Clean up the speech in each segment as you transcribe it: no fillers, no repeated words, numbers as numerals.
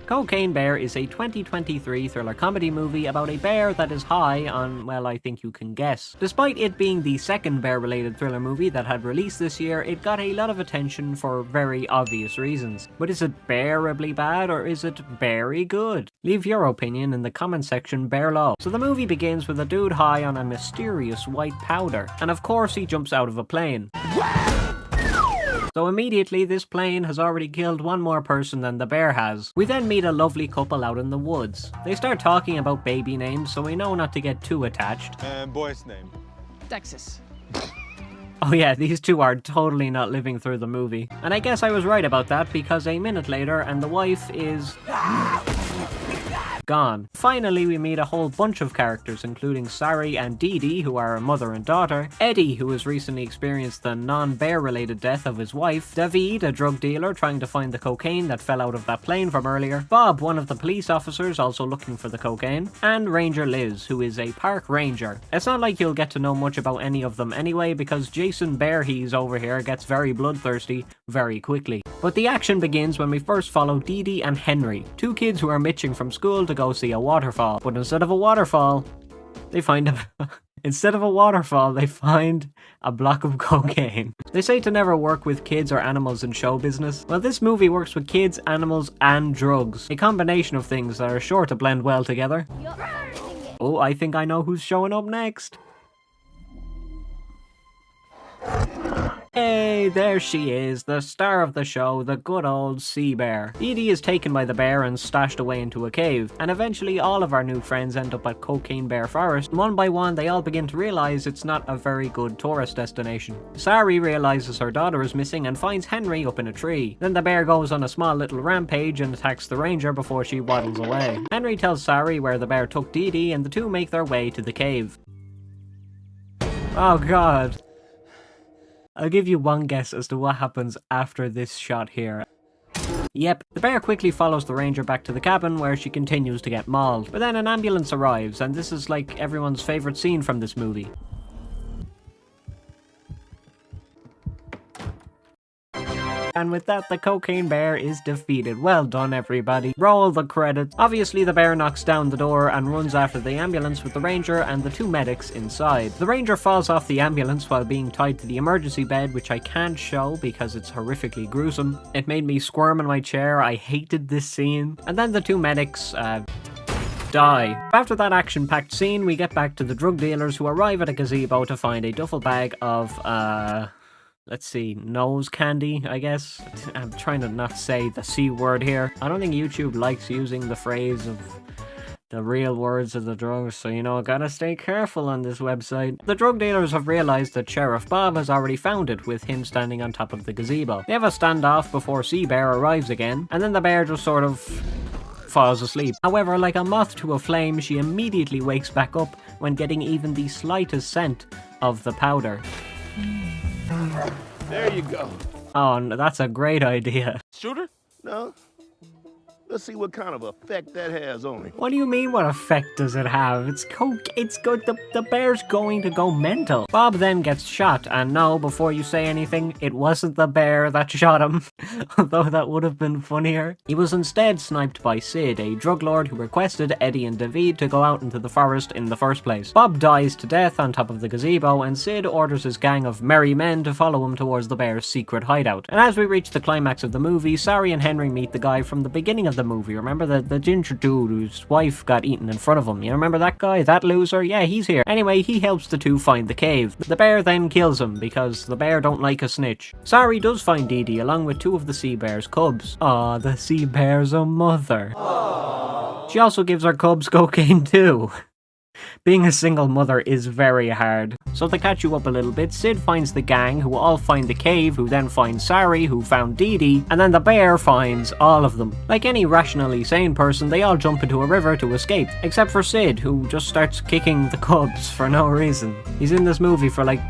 Cocaine Bear is a 2023 thriller comedy movie about a bear that is high on, well, I think you can guess. Despite it being the second bear-related thriller movie that had released this year, it got a lot of attention for very obvious reasons. But is it bearably bad or is it very good? Leave your opinion in the comment section below. So the movie begins with a dude high on a mysterious white powder, and of course he jumps out of a plane. So immediately this plane has already killed one more person than the bear has. We then meet a lovely couple out in the woods. They start talking about baby names, so we know not to get too attached. And boy's name? Texas. Oh yeah, these two are totally not living through the movie. And I guess I was right about that, because a minute later and the wife is gone. Finally, we meet a whole bunch of characters, including Sari and Dee Dee, who are a mother and daughter, Eddie, who has recently experienced the non-bear-related death of his wife, David, a drug dealer trying to find the cocaine that fell out of that plane from earlier, Bob, one of the police officers also looking for the cocaine, and Ranger Liz, who is a park ranger. It's not like you'll get to know much about any of them anyway, because Jason Bearhees over here gets very bloodthirsty very quickly. But the action begins when we first follow Dee Dee and Henry, two kids who are mitching from school to go see a waterfall. But instead of a waterfall, they find a block of cocaine. They say to never work with kids or animals in show business. Well, this movie works with kids, animals, and drugs. A combination of things that are sure to blend well together. Oh, I think I know who's showing up next. Hey, there she is, the star of the show, the good old sea bear. Dee Dee is taken by the bear and stashed away into a cave, and eventually all of our new friends end up at Cocaine Bear Forest. One by one, they all begin to realize it's not a very good tourist destination. Sari realizes her daughter is missing and finds Henry up in a tree. Then the bear goes on a small little rampage and attacks the ranger before she waddles away. Henry tells Sari where the bear took Dee Dee, and the two make their way to the cave. Oh god. I'll give you one guess as to what happens after this shot here. Yep, the bear quickly follows the ranger back to the cabin where she continues to get mauled. But then an ambulance arrives, and this is like everyone's favourite scene from this movie. And with that, the cocaine bear is defeated. Well done, everybody. Roll the credits. Obviously, the bear knocks down the door and runs after the ambulance with the ranger and the two medics inside. The ranger falls off the ambulance while being tied to the emergency bed, which I can't show because it's horrifically gruesome. It made me squirm in my chair. I hated this scene. And then the two medics, die. After that action-packed scene, we get back to the drug dealers who arrive at a gazebo to find a duffel bag of, let's see, nose candy, I guess. I'm trying to not say the C word here. I don't think YouTube likes using the phrase of the real words of the drugs, so you know, I gotta stay careful on this website. The drug dealers have realized that Sheriff Bob has already found it, with him standing on top of the gazebo. They have a standoff before Sea Bear arrives again, and then the bear just sort of falls asleep. However, like a moth to a flame, she immediately wakes back up when getting even the slightest scent of the powder. There you go. Oh, no, that's a great idea. Shooter? No. Let's see what kind of effect that has on him. What do you mean, what effect does it have? It's coke. It's good. The bear's going to go mental. Bob then gets shot, and no, before you say anything, it wasn't the bear that shot him. Although that would have been funnier. He was instead sniped by Sid, a drug lord who requested Eddie and David to go out into the forest in the first place. Bob dies to death on top of the gazebo, and Sid orders his gang of merry men to follow him towards the bear's secret hideout. And as we reach the climax of the movie, Sari and Henry meet the guy from the beginning of the movie. Remember the ginger dude whose wife got eaten in front of him? You remember that guy? That loser? Yeah, he's here. Anyway, he helps the two find the cave. The bear then kills him because the bear don't like a snitch. Sari does find Dee Dee along with two of the sea bear's cubs. Aw, the sea bear's a mother. Aww. She also gives her cubs cocaine too. Being a single mother is very hard. So to catch you up a little bit, Sid finds the gang, who all find the cave, who then find Sari, who found Dee Dee, and then the bear finds all of them. Like any rationally sane person, they all jump into a river to escape, except for Sid, who just starts kicking the cubs for no reason. He's in this movie for like,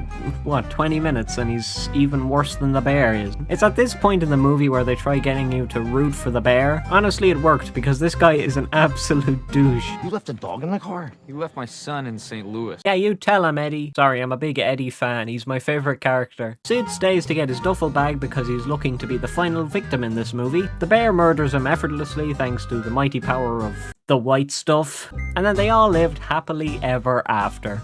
what, 20 minutes, and he's even worse than the bear is. It's at this point in the movie where they try getting you to root for the bear. Honestly, it worked, because this guy is an absolute douche. You left a dog in the car? You left left my son in St. Louis. Yeah, you tell him, Eddie. Sorry, I'm a big Eddie fan. He's my favorite character. Sid stays to get his duffel bag because he's looking to be the final victim in this movie. The bear murders him effortlessly thanks to the mighty power of the white stuff. And then they all lived happily ever after.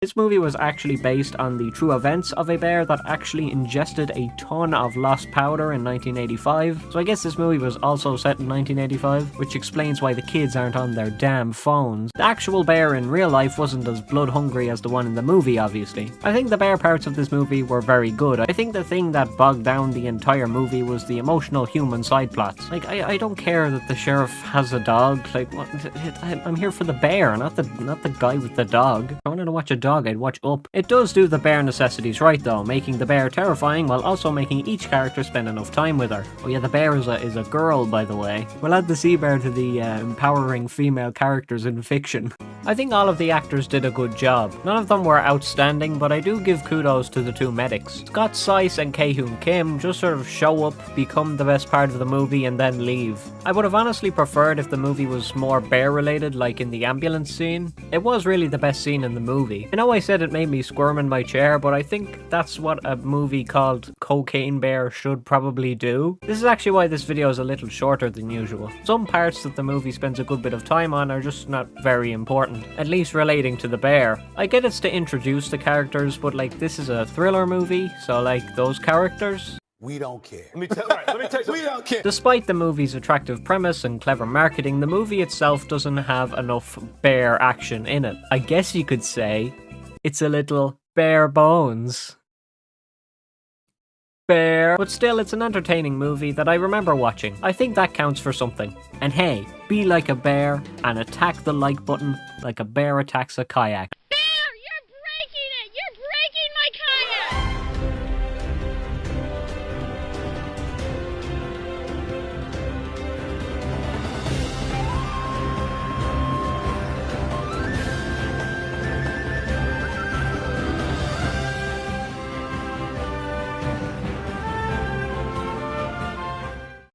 This movie was actually based on the true events of a bear that actually ingested a ton of lost powder in 1985. So I guess this movie was also set in 1985, which explains why the kids aren't on their damn phones. The actual bear in real life wasn't as blood hungry as the one in the movie, obviously. I think the bear parts of this movie were very good. I think the thing that bogged down the entire movie was the emotional human side plots. Like, I don't care that the sheriff has a dog. Like, what? I'm here for the bear, not the guy with the dog. I wanted to watch a dog, I'd watch Up. It does do the bear necessities right though, making the bear terrifying while also making each character spend enough time with her. Oh yeah, the bear is a girl, by the way. We'll add the sea bear to the empowering female characters in fiction. I think all of the actors did a good job. None of them were outstanding, but I do give kudos to the two medics. Scott Seiss and Ki-Hoon Kim just sort of show up, become the best part of the movie, and then leave. I would have honestly preferred if the movie was more bear related, like in the ambulance scene. It was really the best scene in the movie. I know I said it made me squirm in my chair, but I think that's what a movie called Cocaine Bear should probably do. This is actually why this video is a little shorter than usual. Some parts that the movie spends a good bit of time on are just not very important. At least relating to the bear. I get it's to introduce the characters, but like this is a thriller movie, so like those characters, we don't care. Let me tell you something. We don't care. Despite the movie's attractive premise and clever marketing, the movie itself doesn't have enough bear action in it. I guess you could say it's a little bare bones. Bear. But still, it's an entertaining movie that I remember watching. I think that counts for something. And hey, be like a bear and attack the like button like a bear attacks a kayak.